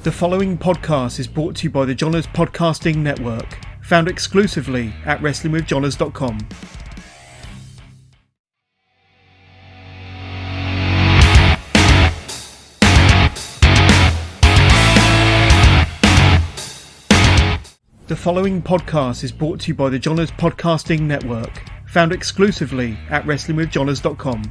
The following podcast is brought to you by the Johners Podcasting Network, found exclusively at WrestlingWithJohners.com. The following podcast is brought to you by the Johners Podcasting Network, found exclusively at WrestlingWithJohners.com.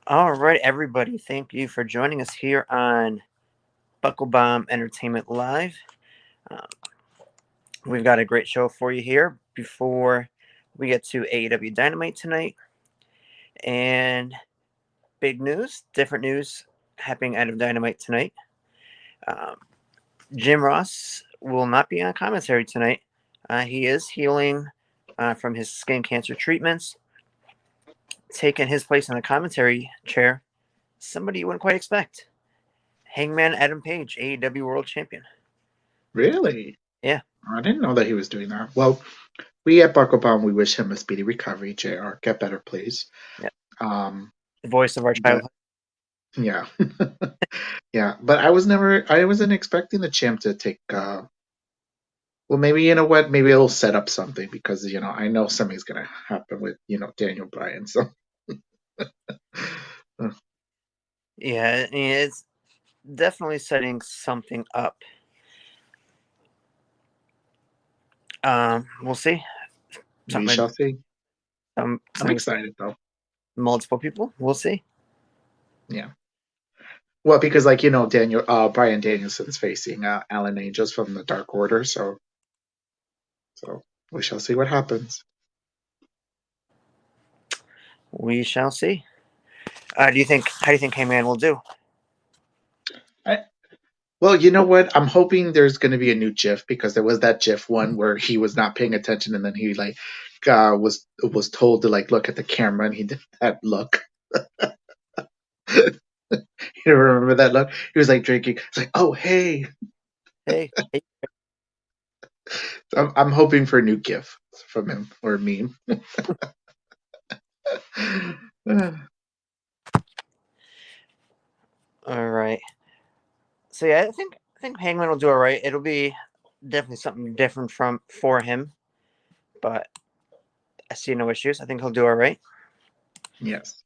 All right, everybody. Thank you for joining us here on Bucklebomb Entertainment Live. We've got a great show for you here before we get to AEW Dynamite tonight. And big news, different news happening out of Dynamite tonight. Jim Ross will not be on commentary tonight. He is healing from his skin cancer treatments. Taking his place in the commentary chair, somebody you wouldn't quite expect. Hangman Adam Page, AEW World Champion. Really? Yeah. I didn't know that he was doing that. Well, we at Bucklebomb, we wish him a speedy recovery, JR. Get better, please. Yeah. The voice of our childhood. Yeah. Yeah. But I wasn't expecting the champ to take, well, maybe, you know what? Maybe it'll set up something because, I know something's going to happen with, Daniel Bryan. So. Yeah, it's definitely setting something up. We'll see. We shall see. I'm excited though. Multiple people. We'll see. Yeah. Well, because Bryan Danielson's facing Alan Angels from the Dark Order, so we shall see what happens. We shall see. How do you think Hangman will do? Well, you know what? I'm hoping there's going to be a new GIF because there was that GIF one where he was not paying attention and then he was told to look at the camera and he did that look. You remember that look? He was drinking. It's oh hey. Hey. I'm hoping for a new GIF from him or a meme. All right. So yeah, I think Hangman will do all right. It'll be definitely something different for him, but I see no issues. I think he'll do all right. Yes.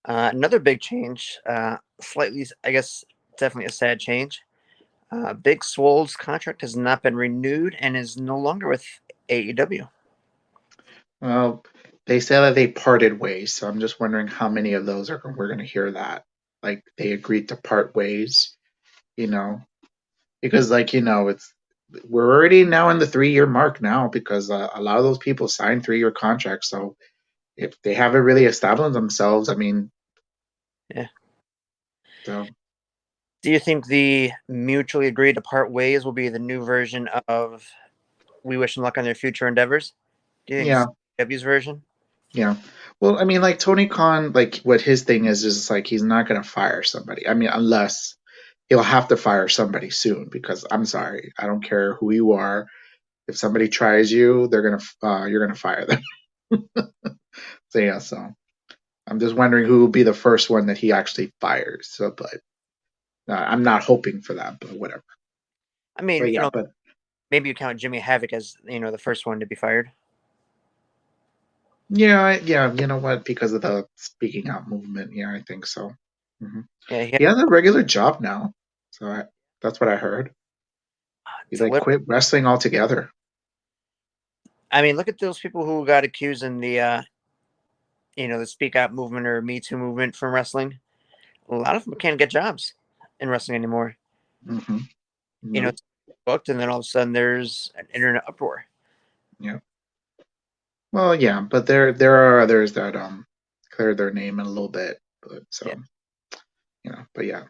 Another big change, slightly, I guess, definitely a sad change. Big Swole's contract has not been renewed and is no longer with AEW. Well, they say that they parted ways, so I'm just wondering how many of those we're going to hear that. They agreed to part ways, because we're already now in the 3-year mark now because a lot of those people signed 3-year contracts. So if they haven't really established themselves, yeah. So, do you think the mutually agreed to part ways will be the new version of "We wish them luck on their future endeavors"? Do you think it's AEW's version? Yeah. Well, Tony Khan, what his thing is he's not going to fire somebody. Unless he'll have to fire somebody soon because I'm sorry, I don't care who you are. If somebody tries you, you're gonna fire them. So I'm just wondering who will be the first one that he actually fires. So, but I'm not hoping for that, but whatever. But maybe you count Jimmy Havoc as the first one to be fired. Yeah. You know what? Because of the speaking out movement, yeah, I think so. Mm-hmm. Yeah, he has a regular job now, so that's what I heard. He's quit wrestling altogether. Look at those people who got accused in the the Speak Out movement or Me Too movement from wrestling. A lot of them can't get jobs in wrestling anymore. Mm-hmm. Nope. It's booked, and then all of a sudden there's an internet uproar. Yeah. Well, yeah, but there are others that cleared their name in a little bit, but but yeah.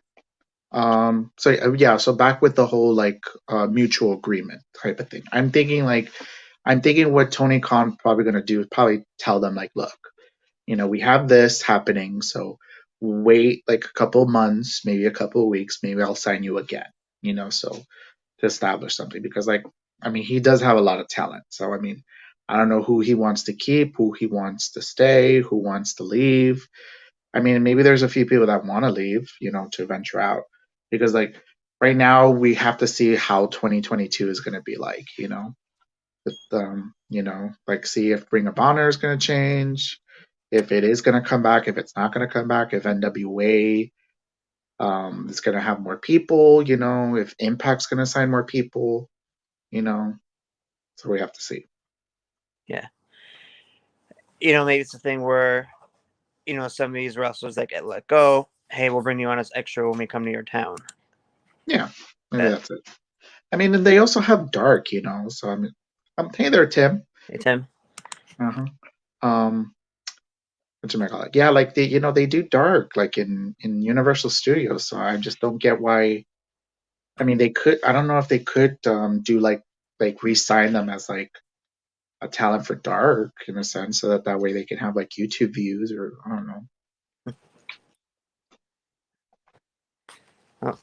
So back with the whole mutual agreement type of thing. I'm thinking what Tony Khan probably going to do is probably tell them look, we have this happening, so wait a couple of months, maybe a couple of weeks, maybe I'll sign you again, so to establish something because he does have a lot of talent. So I don't know who he wants to keep, who he wants to stay, who wants to leave. I mean, maybe there's a few people that want to leave, to venture out, because like right now we have to see how 2022 is going to be like, like see if Ring of Honor is going to change, if it is going to come back, if it's not going to come back, if NWA is going to have more people, if Impact's going to sign more people, so we have to see. Yeah. Maybe it's a thing where, some of these wrestlers that get let go, hey, we'll bring you on as extra when we come to your town. Yeah, maybe that's it. I mean, and they also have Dark, so I mean, hey there, Tim. Hey, Tim. Uh-huh. Whatchamacallit? Yeah, like they do Dark like in Universal Studios, so I just don't get why. I mean, they could. I don't know if they could do like re-sign them as like a talent for Dark in a sense, so that way they can have like YouTube views, or I don't know. Oh.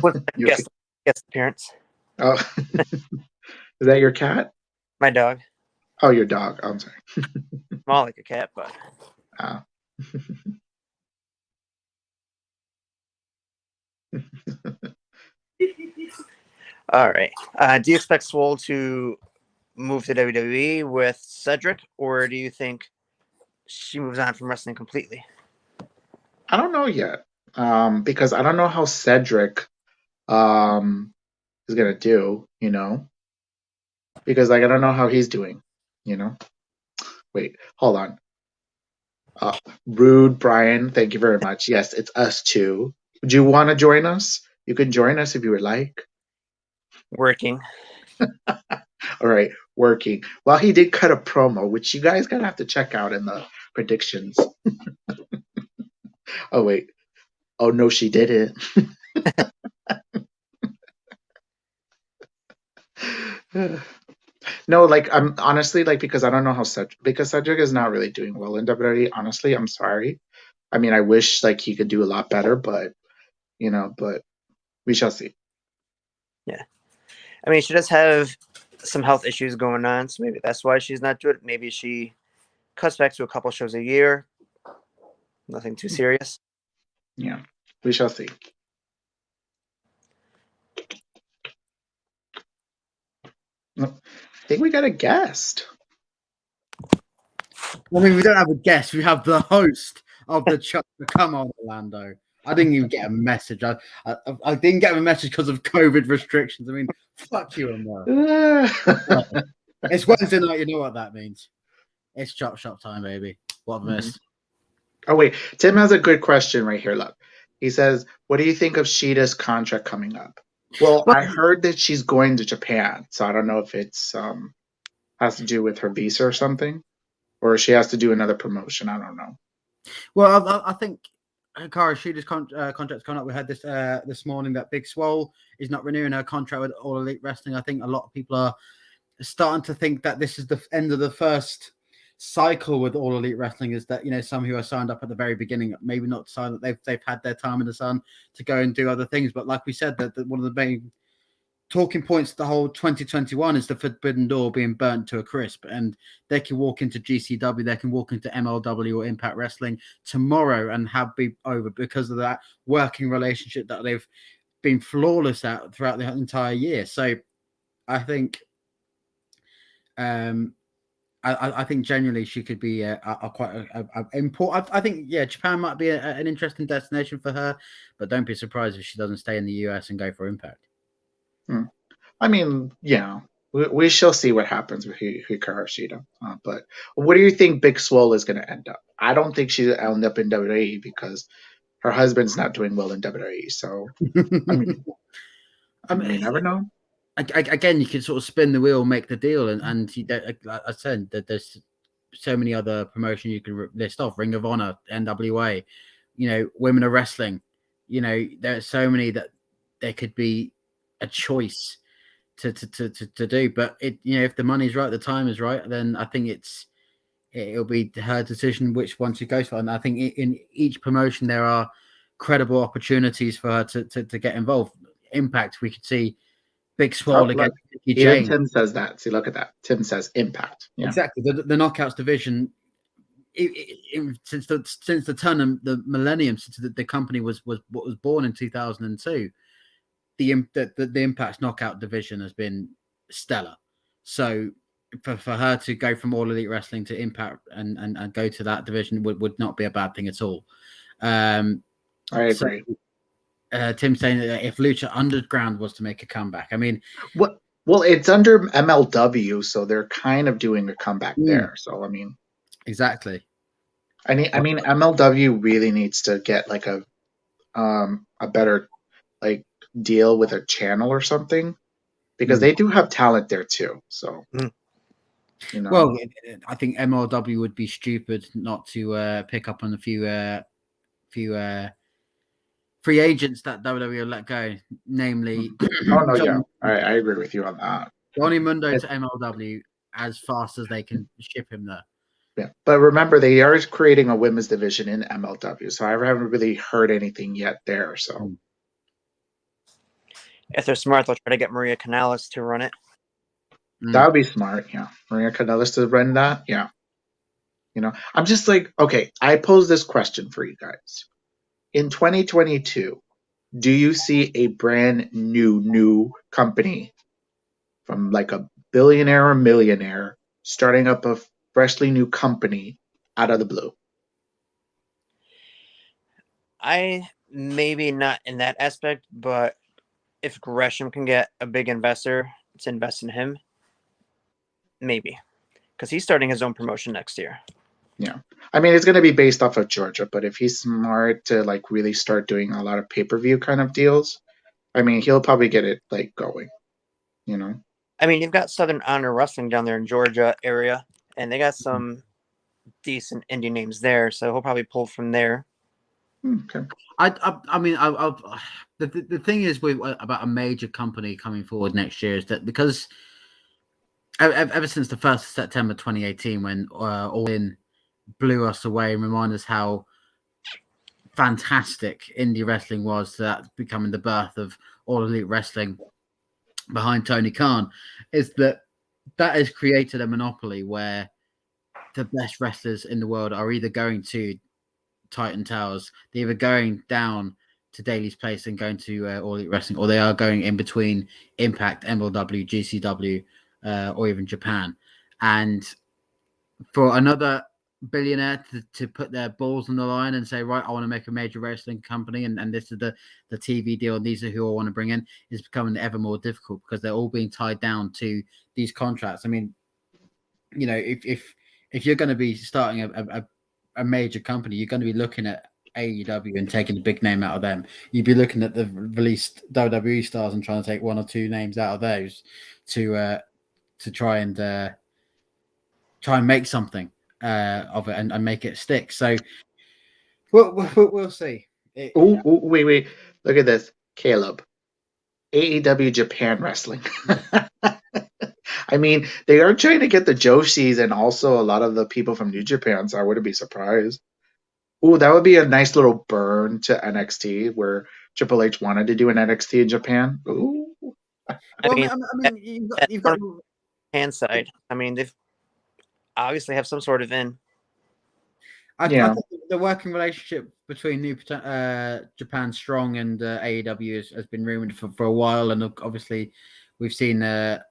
What's the guest appearance? Oh, is that your cat? My dog. Oh, your dog. Oh, I'm sorry. More like a cat, but. Oh. All right. Do you expect Swole to move to WWE with Cedric, or do you think she moves on from wrestling completely? I don't know yet, because I don't know how Cedric is gonna do, because like I don't know how he's doing, Wait, hold on. Rude Brian, thank you very much. Yes, it's us too. Would you want to join us? You can join us if you would like. Working. All right, working. Well, he did cut a promo, which you guys gotta have to check out in the predictions. Oh wait. Oh no, she didn't. No, like I'm honestly like, because I don't know how Cedric is not really doing well in WWE. Honestly, I'm sorry. I mean, I wish like he could do a lot better, but but we shall see. Yeah. I mean, she does have some health issues going on, so maybe that's why she's not doing it. Maybe she cuts back to a couple shows a year. Nothing too serious. Yeah, we shall see. I think we got a guest. I mean, we don't have a guest. We have the host of the show. Come on, Orlando. I didn't even get a message. I didn't get a message because of COVID restrictions. I mean, fuck you, America. It's Wednesday night. You know what that means. It's chop shop time, baby. What have I missed? Oh, wait. Tim has a good question right here. Look, he says, what do you think of Sheeta's contract coming up? Well, I heard that she's going to Japan, so I don't know if it's has to do with her visa or something, or she has to do another promotion. I don't know. Well, I think Hikaru Shida's contract's coming up. We had this morning that Big Swole is not renewing her contract with All Elite Wrestling. I think a lot of people are starting to think that this is the end of the first cycle with All Elite Wrestling. Is that some who are signed up at the very beginning, maybe not signed, that they've had their time in the sun to go and do other things. But like we said, that one of the main talking points the whole 2021 is the forbidden door being burnt to a crisp, and they can walk into GCW, they can walk into MLW or Impact Wrestling tomorrow and have be over because of that working relationship that they've been flawless at throughout the entire year. So I think I think genuinely she could be quite important. I think Japan might be an interesting destination for her, but don't be surprised if she doesn't stay in the US and go for Impact. I mean, we shall see what happens with Hikaru Shida. But what do you think Big Swole is going to end up? I don't think she'll end up in WWE because her husband's not doing well in WWE. So, I mean, you never know. Again, you can sort of spin the wheel, make the deal, and you like I said, there's so many other promotions you can list off: Ring of Honor, NWA, Women of Wrestling. There are so many that there could be a choice to do. But if the money's right, the time is right, then I think it'll be her decision which one she goes for. And I think in each promotion there are credible opportunities for her to get involved. Impact, we could see Big Swole against Mickey Even James. Tim says that. See, look at that. Tim says Impact. Yeah. Exactly. The Knockouts division since the turn of the millennium, since the company was born in 2002, the Impact's knockout division has been stellar. So for her to go from All Elite Wrestling to Impact and go to that division would not be a bad thing at all. I agree. Tim saying that if Lucha Underground was to make a comeback, I mean, What? Well, it's under MLW, so they're kind of doing a comeback there. So I mean, exactly. I mean, MLW really needs to get like a better like deal with a channel or something, because they do have talent there too. So you know, well, I think MLW would be stupid not to pick up on a few free agents that WWE will let go, namely oh no, yeah, I agree with you on that. Johnny Mundo to MLW as fast as they can ship him there. Yeah, but remember they are creating a women's division in MLW, so I haven't really heard anything yet there. So if they're smart, they'll try to get Maria Canales to run it. that would be smart. Yeah, Maria Canales to run that. Yeah, you know, I'm just like, okay, I pose this question for you guys. In 2022, do you see a brand new company from like a billionaire or millionaire starting up a freshly new company out of the blue? I maybe not in that aspect, but if Gresham can get a big investor to invest in him, maybe, because he's starting his own promotion next year. Yeah, I mean, it's going to be based off of Georgia, but if he's smart to like really start doing a lot of pay-per-view kind of deals, I mean, he'll probably get it like going, you know. I mean, you've got Southern Honor Wrestling down there in Georgia area, and they got some decent indie names there, so he'll probably pull from there. Okay. I mean, the thing is with about a major company coming forward next year is that because ever since the 1st of September 2018, when All In blew us away and reminded us how fantastic indie wrestling was, that becoming the birth of All Elite Wrestling behind Tony Khan, is that has created a monopoly where the best wrestlers in the world are either going to Titan Towers, they're either going down to Daly's Place and going to All Elite Wrestling, or they are going in between Impact, MLW, GCW, or even Japan. And for another billionaire to put their balls on the line and say, right, I want to make a major wrestling company, and this is the TV deal, and these are who I want to bring in, is becoming ever more difficult because they're all being tied down to these contracts. I mean, you know, if you're going to be starting a major company, you're going to be looking at AEW and taking the big name out of them. You'd be looking at the released WWE stars and trying to take one or two names out of those to try and make something of it and make it stick. So we'll see. Ooh, wait, look at this, Caleb. AEW Japan Wrestling. I mean, they are trying to get the Joshis and also a lot of the people from New Japan, so I wouldn't be surprised. Ooh, that would be a nice little burn to NXT where Triple H wanted to do an NXT in Japan. Ooh. I mean, you've got hand side. I mean, they've obviously have some sort of in. I think the working relationship between New Japan Strong and AEW has been rumored for a while, and obviously we've seen a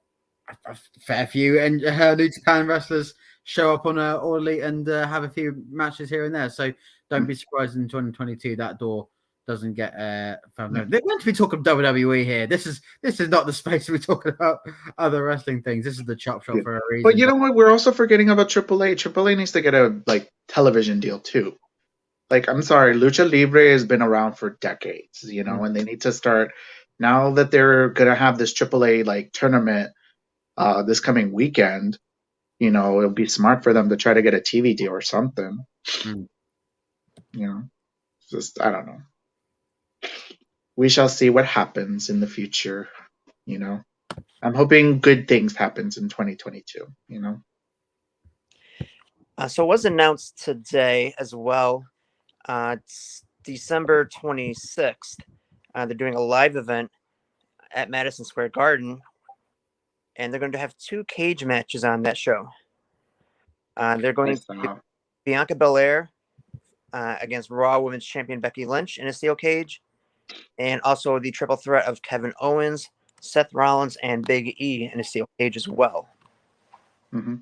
fair few and New Japan wrestlers show up on All Elite and have a few matches here and there. So don't be surprised in 2022 that door doesn't get found. They're meant to be talking WWE here. This is not the space we're talking about other wrestling things. This is the chop shop for a reason. But you know what? We're also forgetting about AAA. AAA needs to get a like television deal too. Like, I'm sorry, Lucha Libre has been around for decades, you know, and they need to start now that they're gonna have this AAA like tournament this coming weekend. You know, it'll be smart for them to try to get a TV deal or something. You know, just I don't know. We shall see what happens in the future. You know, I'm hoping good things happens in 2022. You know. So it was announced today as well. It's December 26th. They're doing a live event at Madison Square Garden, and they're going to have 2 cage matches on that show. They're going to Bianca Belair against Raw Women's Champion Becky Lynch in a steel cage, and also the triple threat of Kevin Owens, Seth Rollins, and Big E in a steel cage as well. Hmm.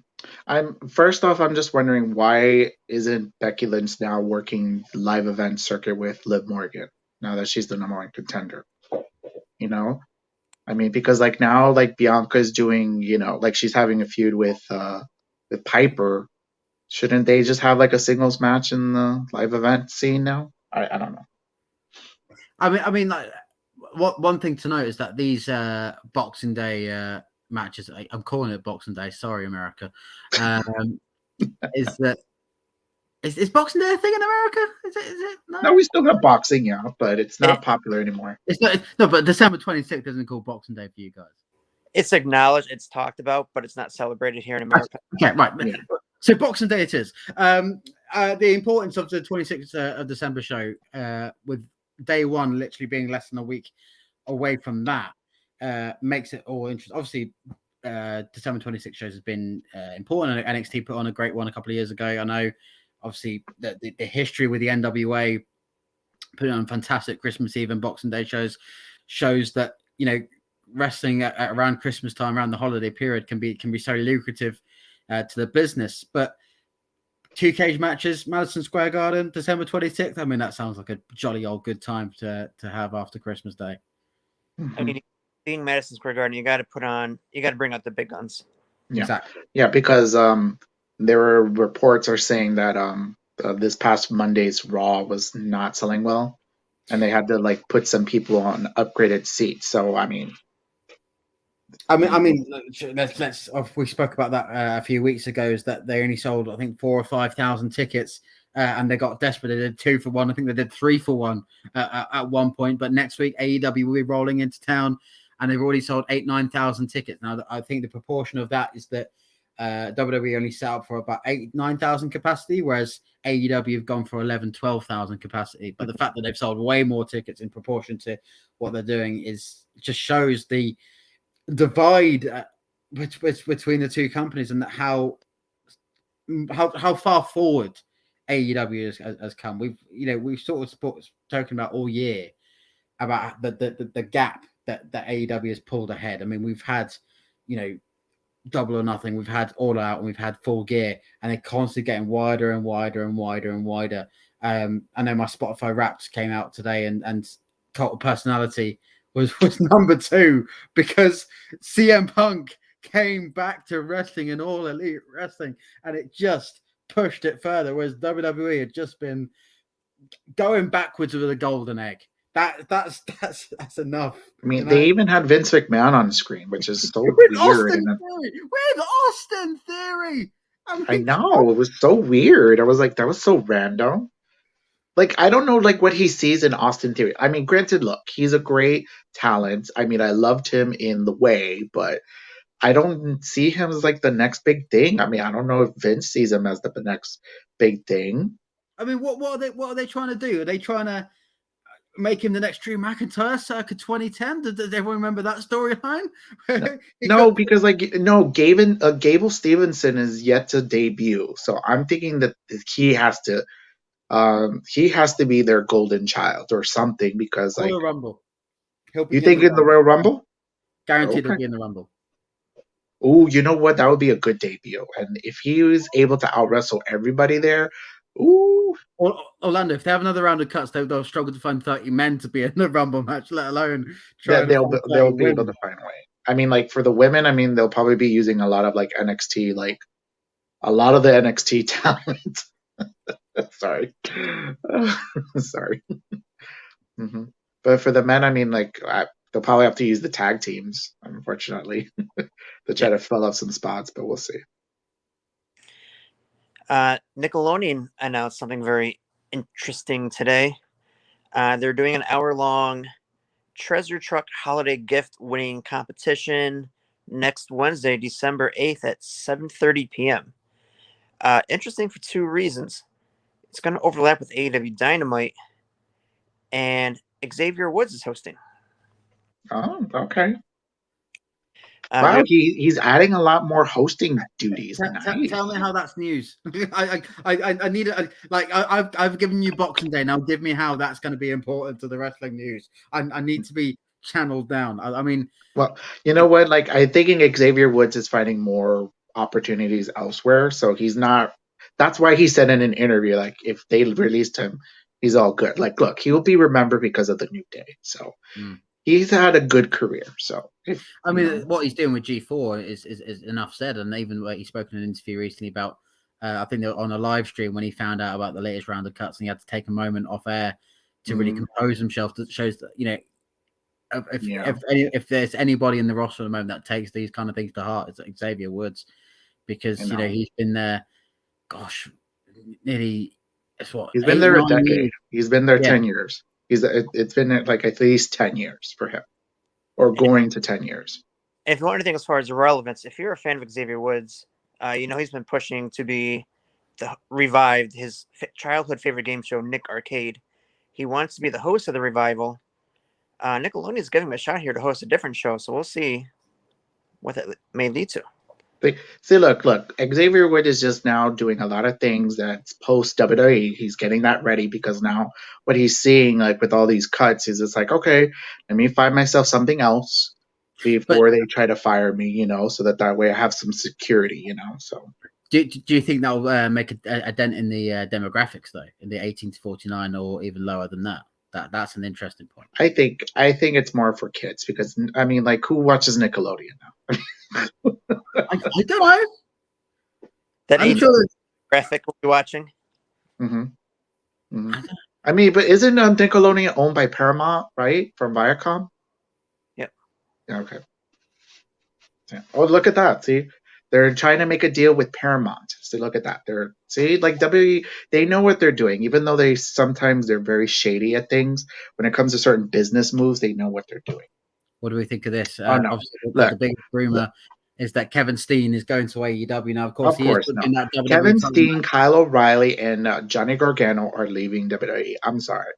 I'm just wondering, why isn't Becky Lynch now working live event circuit with Liv Morgan now that she's the number one contender? You know, I mean, because like now, like Bianca's doing, like she's having a feud with Piper. Shouldn't they just have like a singles match in the live event scene now? I don't know. I mean, like, one thing to note is that these Boxing Day matches, I'm calling it Boxing Day. Sorry, America. Is that is Boxing Day a thing in America? Is it? No, we still got boxing, yeah, but it's not It- popular anymore. It's not. No, but December 26th isn't called Boxing Day for you guys. It's acknowledged, it's talked about, but it's not celebrated here in America. Okay, right. Yeah. So Boxing Day it is. The importance of the 26th of December show, with day one literally being less than a week away from that, makes it all interesting. Obviously, December 26th shows has been important. NXT put on a great one a couple of years ago. I know, obviously, the history with the NWA putting on fantastic Christmas Eve and Boxing Day shows that, wrestling at around Christmas time, around the holiday period, can be so lucrative to the business. But 2 cage matches, Madison Square Garden, December 26th. I mean, that sounds like a jolly old good time to have after Christmas Day. I mean, being Madison Square Garden, you got to bring out the big guns. Yeah. Exactly. Yeah, because there were reports are saying that this past Monday's Raw was not selling well, and they had to like put some people on upgraded seats. So I mean, let's. We spoke about that a few weeks ago. Is that they only sold, I think, 4,000 or 5,000 tickets, and they got desperate. They did 2 for 1. I think they did 3 for 1 at one point. But next week, AEW will be rolling into town, and they've already sold 8,000-9,000 tickets. Now, I think the proportion of that is that WWE only set up for about 8,000-9,000 capacity, whereas AEW have gone for 11,000-12,000 capacity. But the fact that they've sold way more tickets in proportion to what they're doing just shows the divide between the two companies, and how far forward AEW has come. We've sort of spoken about all year about the gap that AEW has pulled ahead. I mean, we've had, Double or Nothing, we've had All Out, and we've had Full Gear, and they're constantly getting wider and wider and wider and wider. I know my Spotify Wrapped came out today, and Cult of Personality was number 2 because CM Punk came back to wrestling and All Elite Wrestling, and it just pushed it further, whereas WWE had just been going backwards with a golden egg. That's enough. I mean, they even had Vince McMahon on the screen, which is so with weird. Austin Theory. I know, it was so weird. I was like, that was so random. Like, I don't know, like, what he sees in Austin Theory. I mean, granted, look, he's a great talent. I mean, I loved him in The Way, but I don't see him as, like, the next big thing. I mean, I don't know if Vince sees him as the next big thing. I mean, what are they trying to do? Are they trying to make him the next Drew McIntyre circa 2010? Did everyone remember that storyline? No, because Gable Stevenson is yet to debut, so I'm thinking that he has to be their golden child or something, because like, Royal Rumble. you think in the Royal Rumble? Guaranteed Okay. he'll be in the Rumble. Oh, you know what? That would be a good debut, and if he was able to out wrestle everybody there, ooh. Orlando, if they have another round of cuts, they'll struggle to find 30 men to be in the Rumble match, let alone They'll be able to find a way. I mean, like for the women, I mean, they'll probably be using a lot of like NXT, like a lot of the NXT talent. Sorry, sorry. Hmm. But for the men, I mean, like they'll probably have to use the tag teams, unfortunately, to try to fill up some spots. But we'll see. Nickelodeon announced something very interesting today. They're doing an hour-long treasure truck holiday gift winning competition next Wednesday, December 8th at 7:30 p.m. Interesting for 2 reasons. It's going to overlap with AEW Dynamite, and Xavier Woods is hosting. Oh, okay. Wow, he's adding a lot more hosting duties. Nice. Tell me how that's news. I need it. I've given you Boxing Day now. Give me how that's going to be important to the wrestling news. I need to be channeled down. I mean, well, you know what? Like, I'm thinking Xavier Woods is finding more opportunities elsewhere, so he's not. That's why he said in an interview, like, if they released him, he's all good. Like, look, he will be remembered because of the New Day. So he's had a good career. So, I mean, what he's doing with G4 is enough said. And even he spoke in an interview recently about, I think on a live stream when he found out about the latest round of cuts and he had to take a moment off air to really compose himself. That shows that, you know, if there's anybody in the roster at the moment that takes these kind of things to heart, it's Xavier Woods, because you know he's been there. Gosh, nearly. It's what he's been there a decade. Years. He's been there 10 years. It's been like at least 10 years for him, or going to 10 years. If you want anything as far as relevance, if you're a fan of Xavier Woods, you know he's been pushing to be revived his childhood favorite game show, Nick Arcade. He wants to be the host of the revival. Nickelodeon's giving him a shot here to host a different show, so we'll see what that may lead to. See, look, Xavier Wood is just now doing a lot of things that's post WWE. He's getting that ready because now what he's seeing, like with all these cuts, is it's like, okay, let me find myself something else before they try to fire me, you know, so that way I have some security, you know. So, do you think that'll make a dent in the demographics though, in the 18 to 49 or even lower than that? That's an interesting point. I think it's more for kids because I mean, like, who watches Nickelodeon now? I don't know. I'm sure graphic we'll be watching. I mean, but isn't Nickelodeon owned by Paramount, right? From Viacom? Yep. Yeah, okay. Yeah. Oh, look at that. See? They're trying to make a deal with Paramount. See, look at that. Like WWE, they know what they're doing, even though they're very shady at things. When it comes to certain business moves, they know what they're doing. What do we think of this? No. Obviously, the big rumor is that Kevin Steen is going to AEW now. Of course, no. That WWE Kevin Steen, Kyle O'Reilly, and Johnny Gargano are leaving WWE. I'm sorry.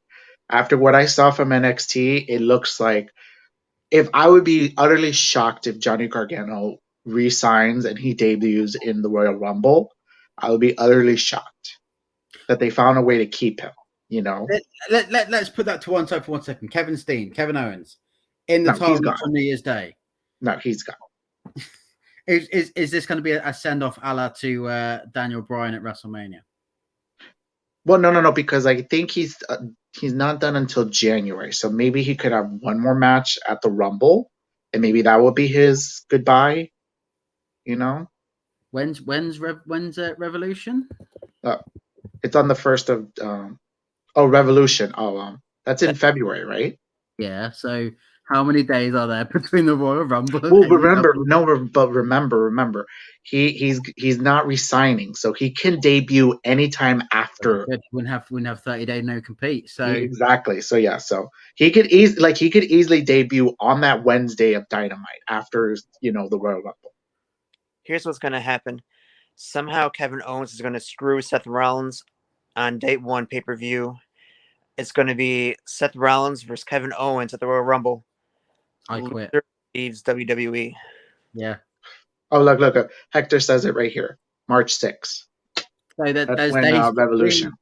After what I saw from NXT, it looks like I would be utterly shocked if Johnny Gargano resigns and he debuts in the Royal Rumble. I would be utterly shocked that they found a way to keep him. You know, let's put that to one side for 1 second. Kevin Steen, Kevin Owens, in the title match on New Year's Day. No, he's gone. Is this going to be a send off a la to Daniel Bryan at WrestleMania? Well, no, because I think he's not done until January, so maybe he could have one more match at the Rumble, and maybe that will be his goodbye. You know, when's Revolution? It's on the 1st of Revolution. That's in February, right? Yeah. So how many days are there between the Royal Rumble? Well, remember, he's not resigning, so he can debut anytime after. Wouldn't have 30-day no compete. So exactly. So yeah, so he could easily debut on that Wednesday of Dynamite after the Royal Rumble. Here's what's going to happen. Somehow Kevin Owens is going to screw Seth Rollins on day 1 pay-per-view. It's going to be Seth Rollins versus Kevin Owens at the Royal Rumble. I quit. Leaves WWE. Yeah. Oh, look. Hector says it right here. March 6th. So that's when Revolution.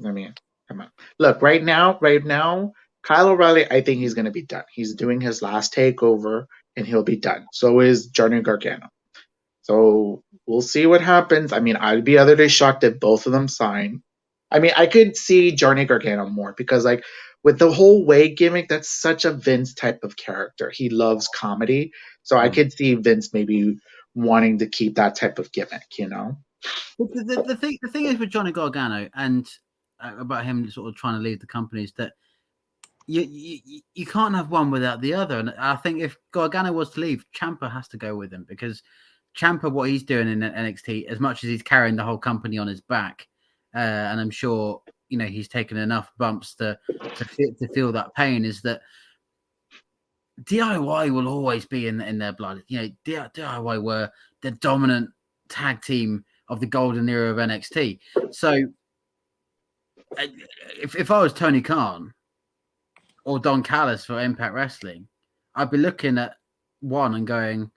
I mean, come on. Look, right now, Kyle O'Reilly, I think he's going to be done. He's doing his last takeover, and he'll be done. So is Johnny Gargano. So we'll see what happens. I mean, I'd be utterly shocked if both of them sign. I mean, I could see Johnny Gargano more because, like, with the whole Wade gimmick, that's such a Vince type of character. He loves comedy. So I could see Vince maybe wanting to keep that type of gimmick, you know? The thing is with Johnny Gargano and about him sort of trying to leave the company is that you can't have one without the other. And I think if Gargano was to leave, Ciampa has to go with him because Ciampa, what he's doing in NXT, as much as he's carrying the whole company on his back, and I'm sure he's taken enough bumps to feel that pain, is that DIY will always be in their blood. DIY were the dominant tag team of the golden era of NXT. So if I was Tony Khan or Don Callis for Impact Wrestling, I'd be looking at one and going,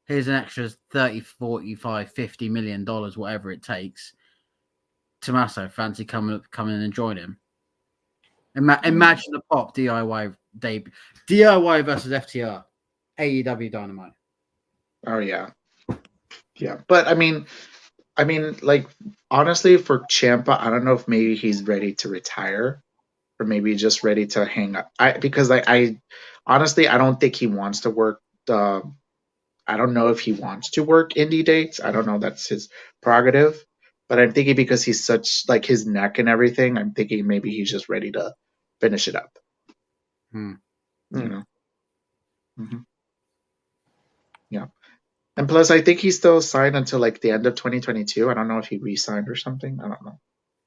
here's an extra 30, 45, $50 million, whatever it takes. Tommaso, fancy coming in and join him. Imagine the pop DIY debut. DIY versus FTR. AEW Dynamite. Oh yeah. Yeah. But I mean, like honestly, for Ciampa, I don't know if maybe he's ready to retire or maybe just ready to hang up. Because I honestly I don't think he wants to work I don't know if he wants to work indie dates. I don't know. That's his prerogative. But I'm thinking because he's such like his neck and everything, I'm thinking maybe he's just ready to finish it up. You know. Mm-hmm. Yeah. And plus, I think he's still signed until like the end of 2022. I don't know if he re-signed or something. I don't know.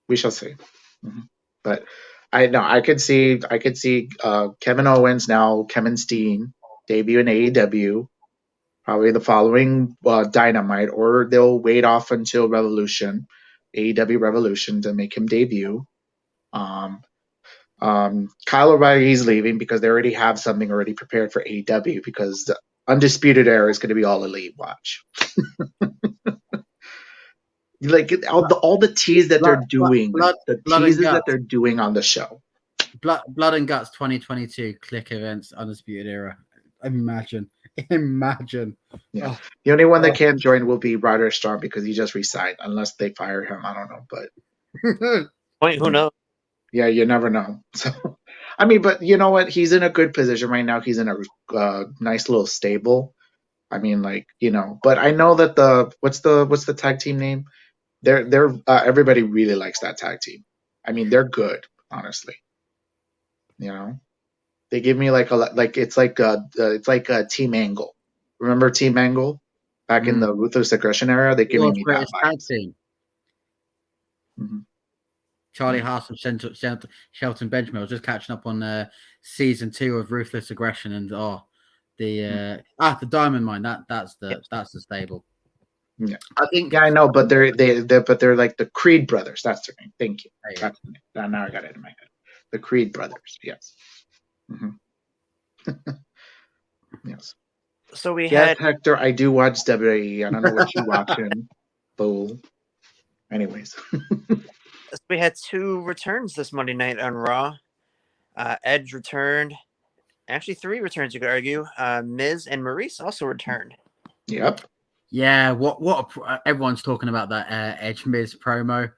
We shall see. Mm-hmm. But I know I could see Kevin Owens now, Kevin Steen debut in AEW. Probably the following Dynamite, or they'll wait off until Revolution, AEW Revolution, to make him debut. Kyle O'Reilly's leaving because they already have something already prepared for AEW because the Undisputed Era is going to be all elite. Watch. Like all the tease that they're doing, the teases that they're doing on the show. Blood and Guts 2022 Click Events Undisputed Era. Imagine. Yeah. Oh. The only one that can't join will be Roderick Strong because he just resigned, unless they fire him. I don't know, but Wait, who knows? Yeah, you never know. So, I mean, but you know what? He's in a good position right now. He's in a nice little stable. I mean, like but I know that what's the tag team name? They're everybody really likes that tag team. I mean, they're good, honestly. They give me it's like a Team Angle. Remember Team Angle back in the Ruthless Aggression era? They give me that vibe. Mm-hmm. Charlie Haas and Shelton Benjamin. I was just catching up on season 2 of Ruthless Aggression, and the Diamond Mine. That's the stable. Yeah, I think. Yeah, I know, but they're like the Creed brothers. That's their name. Thank you. That's the name. Now I got it in my head. The Creed brothers. Yes. Mm-hmm. Yes. So we had Hector. I do watch WWE. I don't know what you're watching. Fool. Anyways. We had 2 returns this Monday night on Raw. Edge returned. Actually, 3 returns, you could argue. Miz and Maurice also returned. Yep. Yeah, everyone's talking about that Edge Miz promo.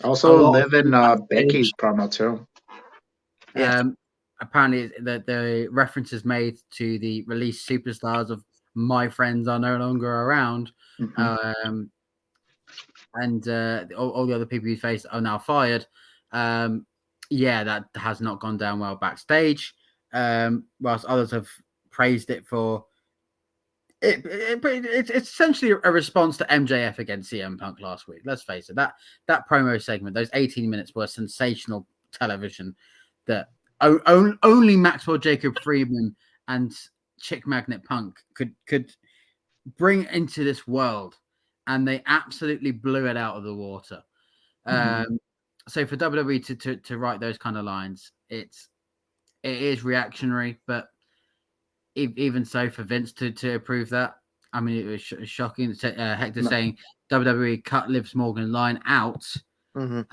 Also, Liv and Becky's promo too. Apparently, the references made to the released superstars of My Friends Are No Longer Around, and all the other people you faced are now fired. That has not gone down well backstage. Whilst others have praised it for it's essentially a response to MJF against CM Punk last week. Let's face it, that promo segment, those 18 minutes were sensational television that only Maxwell Jacob Friedman and Chick Magnet Punk could bring into this world, and they absolutely blew it out of the water. So for WWE to write those kind of lines, it is reactionary, but even so, for Vince to approve that, I mean, it was shocking. Hector saying WWE cut Liv Morgan line out. Me,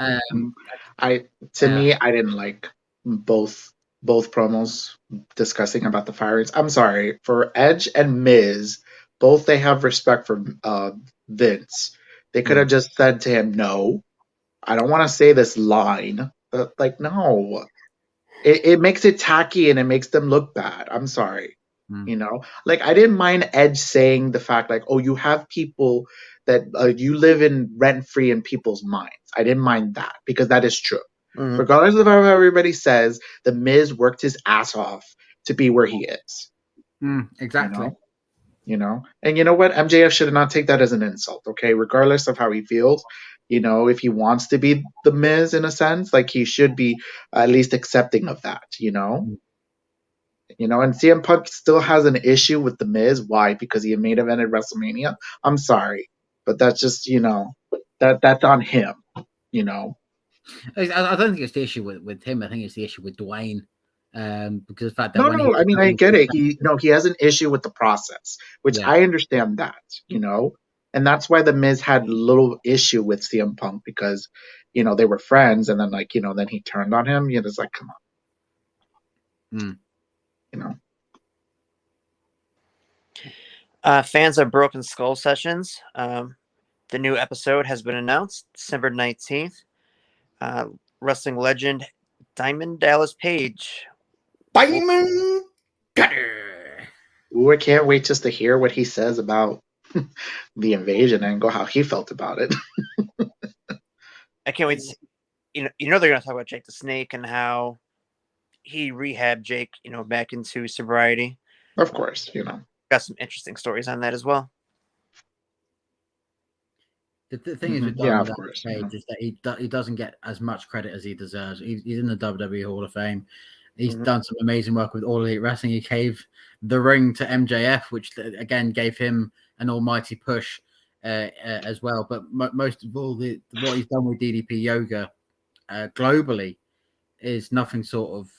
I didn't like both promos discussing about the firings. I'm sorry, for Edge and Miz, both they have respect for Vince. They could have just said to him, "No, I don't want to say this line." Like, no, it makes it tacky and it makes them look bad. I'm sorry. Like I didn't mind Edge saying the fact like, oh, you have people that you live in rent free in people's minds. I didn't mind that because that is true. Regardless of how everybody says, the Miz worked his ass off to be where he is. Exactly. And you know what? MJF should not take that as an insult. Okay, regardless of how he feels, if he wants to be the Miz in a sense, like he should be at least accepting of that. And CM Punk still has an issue with The Miz. Why? Because he main evented WrestleMania? I'm sorry. But that's just, that's on him, I don't think it's the issue with him. I think it's the issue with Dwayne. because the fact that No. I mean, I get it. He has an issue with the process, which Yeah. I understand that, and that's why the Miz had little issue with CM Punk because, they were friends, and then then he turned on him. It's like, come on, you know. Fans of Broken Skull Sessions. The new episode has been announced December 19th. Wrestling legend Diamond Dallas Page. Diamond Cutter. Ooh, I can't wait just to hear what he says about the invasion angle, how he felt about it. I can't wait to see. They're going to talk about Jake the Snake and how he rehabbed Jake, back into sobriety. Of course, Got some interesting stories on that as well. The thing is with Yeah, Diamond of Dallas course. Page is that he doesn't get as much credit as he deserves. He's in the WWE Hall of Fame. He's done some amazing work with All Elite Wrestling. He gave the ring to MJF, which again gave him an almighty push as well. But most of all, what he's done with DDP Yoga globally is nothing sort of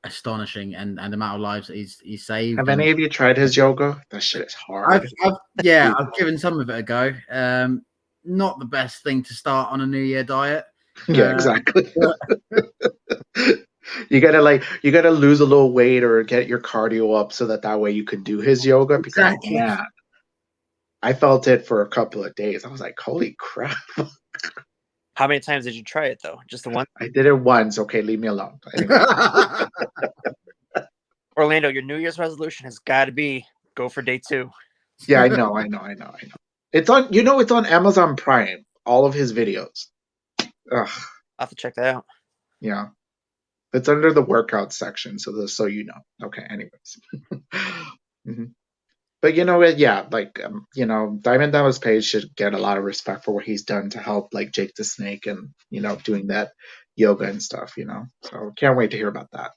astonishing, and the amount of lives that he's saved. Have any of you tried his yoga? That shit is hard. I've given some of it a go. Not the best thing to start on a New Year diet. Yeah, exactly. You gotta lose a little weight or get your cardio up so that way you can do his yoga. Because Exactly. man, I felt it for a couple of days. I was like, holy crap. How many times did you try it though? Just the one? I did it once. Okay, leave me alone. Anyway. Orlando, your New Year's resolution has got to be go for day 2. Yeah, I know. It's on. It's on Amazon Prime. All of his videos. Ugh. I'll have to check that out. Yeah, it's under the workout section. So you know. Okay. Anyways. But yeah, Diamond Dallas Page should get a lot of respect for what he's done to help Jake the Snake and doing that yoga and stuff. So can't wait to hear about that.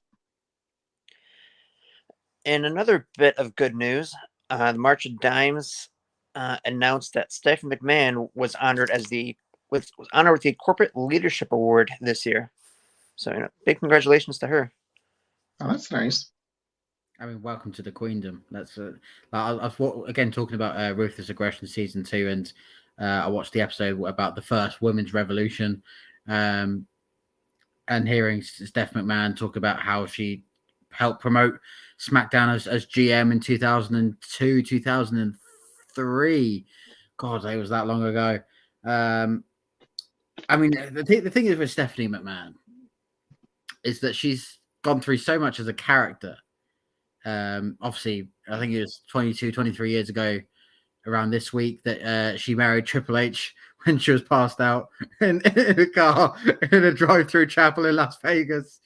And another bit of good news, the March of Dimes announced that Stephanie McMahon was honored with the Corporate Leadership Award this year. So big congratulations to her. Oh, that's nice. I mean, welcome to the Queendom. That's I've again talking about Ruthless Aggression season 2, and I watched the episode about the first women's revolution, and hearing Steph McMahon talk about how she helped promote SmackDown as GM in 2002, 2003. God, it was that long ago. I mean, the thing is with Stephanie McMahon is that she's gone through so much as a character. Obviously, I think it was 22, 23 years ago around this week that she married Triple H when she was passed out in a car in a drive-through chapel in Las Vegas.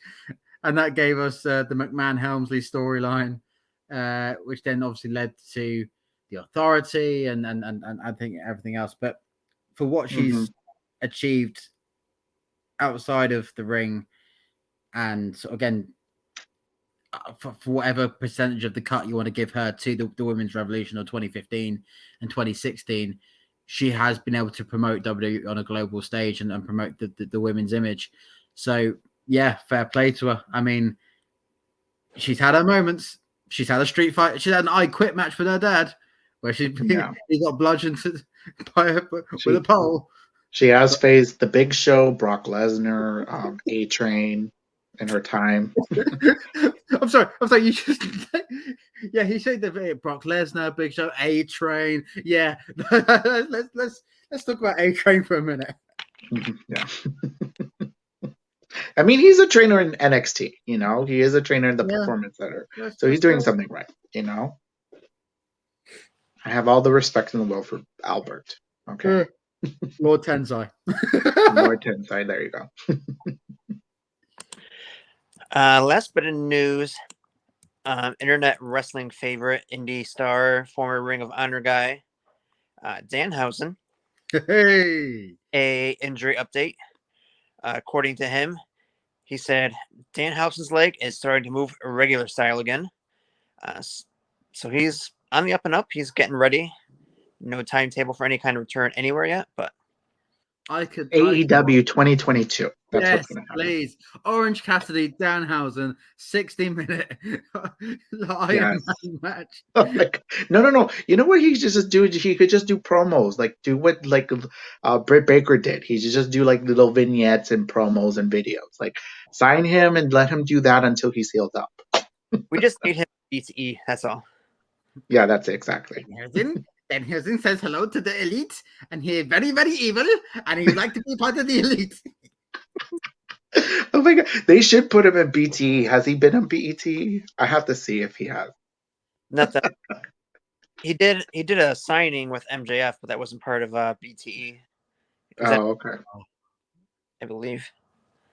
And that gave us the McMahon-Helmsley storyline, which then obviously led to the Authority and I think everything else. But for what she's achieved outside of the ring, and again, for whatever percentage of the cut you want to give her to the Women's Revolution of 2015 and 2016, she has been able to promote WWE on a global stage and promote the women's image. So, yeah, fair play to her. I mean, she's had her moments. She's had a street fight. She's had an I Quit match with her dad where he got bludgeoned with a pole. She has faced The Big Show, Brock Lesnar, A-Train in her time. I'm sorry. You just he said the Brock Lesnar, Big Show, A-Train. Yeah, let's talk about A-Train for a minute. Yeah. I mean, he's a trainer in NXT. He is a trainer in the Performance Center, so he's doing something right. I have all the respect in the world for Albert. Okay. Lord Tensai. Lord Tensai, there you go. Last bit of news, internet wrestling favorite, indie star, former Ring of Honor guy, Danhausen. Hey! A injury update. According to him, he said Danhausen's leg is starting to move regular style again. So he's on the up and up. He's getting ready. No timetable for any kind of return anywhere yet, but AEW 2022. That's Yes, what's gonna happen. please. Orange Cassidy, Danhausen, 60-minute Iron Yes. Man match. Like, no. You know what he should just do? He could just do promos, like do what like Britt Baker did. He should just do like little vignettes and promos and videos. Like sign him and let him do that until he's healed up. We just need him BTE. That's all. Yeah, that's it, exactly. Danhausen says hello to the elite, and he's very, very evil, and he would like to be part of the elite. Oh my god, they should put him in BTE. Has he been in BET? I have to see if he has. Not that he did a signing with MJF, but that wasn't part of BTE. Oh, okay. I believe.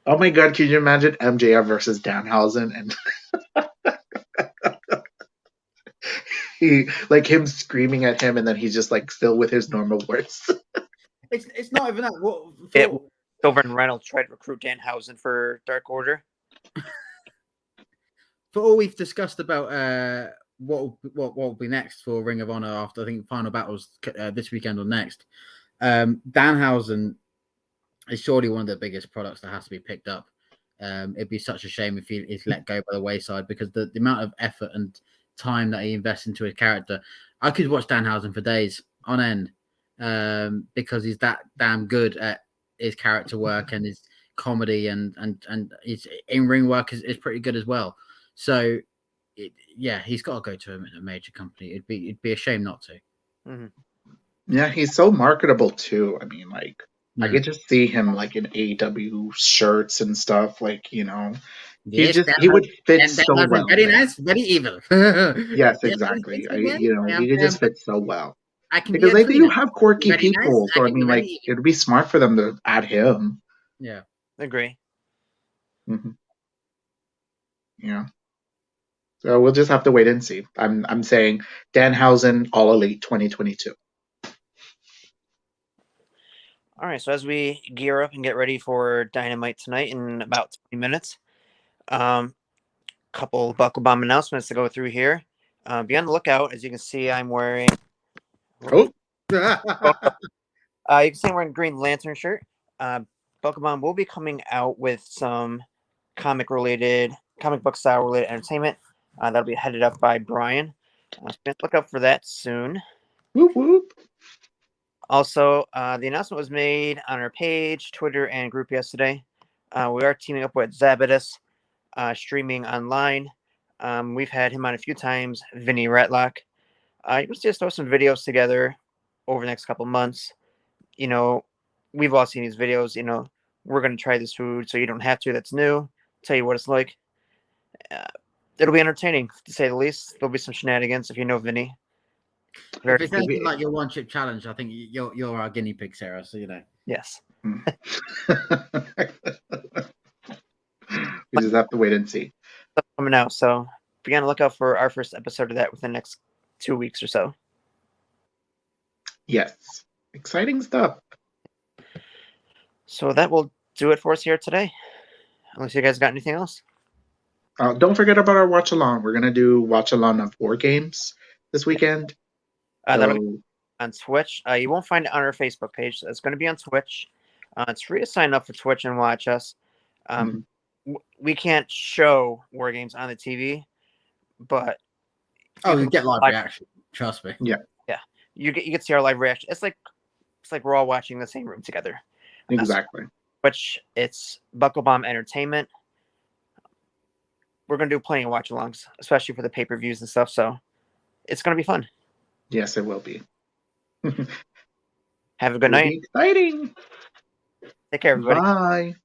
Oh my god, can you imagine MJF versus Danhausen and he like him screaming at him and then he's just like still with his normal voice. It's not even that. Silver and Reynolds tried to recruit Danhausen for Dark Order. For all we've discussed about what will be next for Ring of Honor after I think Final Battles this weekend or next, Danhausen is surely one of the biggest products that has to be picked up. It'd be such a shame if he is let go by the wayside, because the amount of effort and time that he invests into his character. I could watch Danhausen for days on end because he's that damn good at his character work and his comedy and his in-ring work is pretty good as well. So, he's got to go to a major company. It'd be a shame not to. Mm-hmm. Yeah, he's so marketable too. I mean, like I could just see him like in AEW shirts and stuff. Like he would fit so well. Very nice, very evil. Yes, exactly. He could just fit so well. I can Because I think you have quorky people, nice, so I mean, like it would be smart for them to add him. Yeah, agree. Mm-hmm. Yeah. So we'll just have to wait and see. I'm saying Danhausen All Elite 2022. All right, so as we gear up and get ready for Dynamite tonight in about 20 minutes, couple Bucklebomb announcements to go through here. Be on the lookout. As you can see, I'm wearing. Oh. You can see I'm wearing a Green Lantern shirt. Bucklebomb will be coming out with some comic book style related entertainment. That'll be headed up by Brian. So look up for that soon. Whoop whoop. Also, the announcement was made on our page, Twitter, and group yesterday. We are teaming up with Zabadis, streaming online. We've had him on a few times, Vinny Ratlock. You can just throw some videos together over the next couple months. We've all seen these videos. We're going to try this food so you don't have to. That's new. Tell you what it's like. It'll be entertaining, to say the least. There'll be some shenanigans if you know Vinny. If it's anything like your one chip challenge, I think you're our guinea pig, Sarah. So Yes. We just have to wait and see. Coming out, so be on the lookout for our first episode of that within the next 2 weeks or so. Yes, exciting stuff. So that will do it for us here today. Unless you guys got anything else. Don't forget about our watch along. We're gonna do watch along of War Games this weekend. That'll be on Twitch. You won't find it on our Facebook page. So it's going to be on Twitch. It's free to sign up for Twitch and watch us. We can't show War Games on the TV, but you get live reaction. Trust me. Yeah. You get to see our live reaction. It's like we're all watching in the same room together. Exactly. Which it's Bucklebomb Entertainment. We're going to do plenty of watch-alongs, especially for the pay-per-views and stuff. So it's going to be fun. Yes, it will be. Have a good night. Exciting. Take care, everybody. Bye.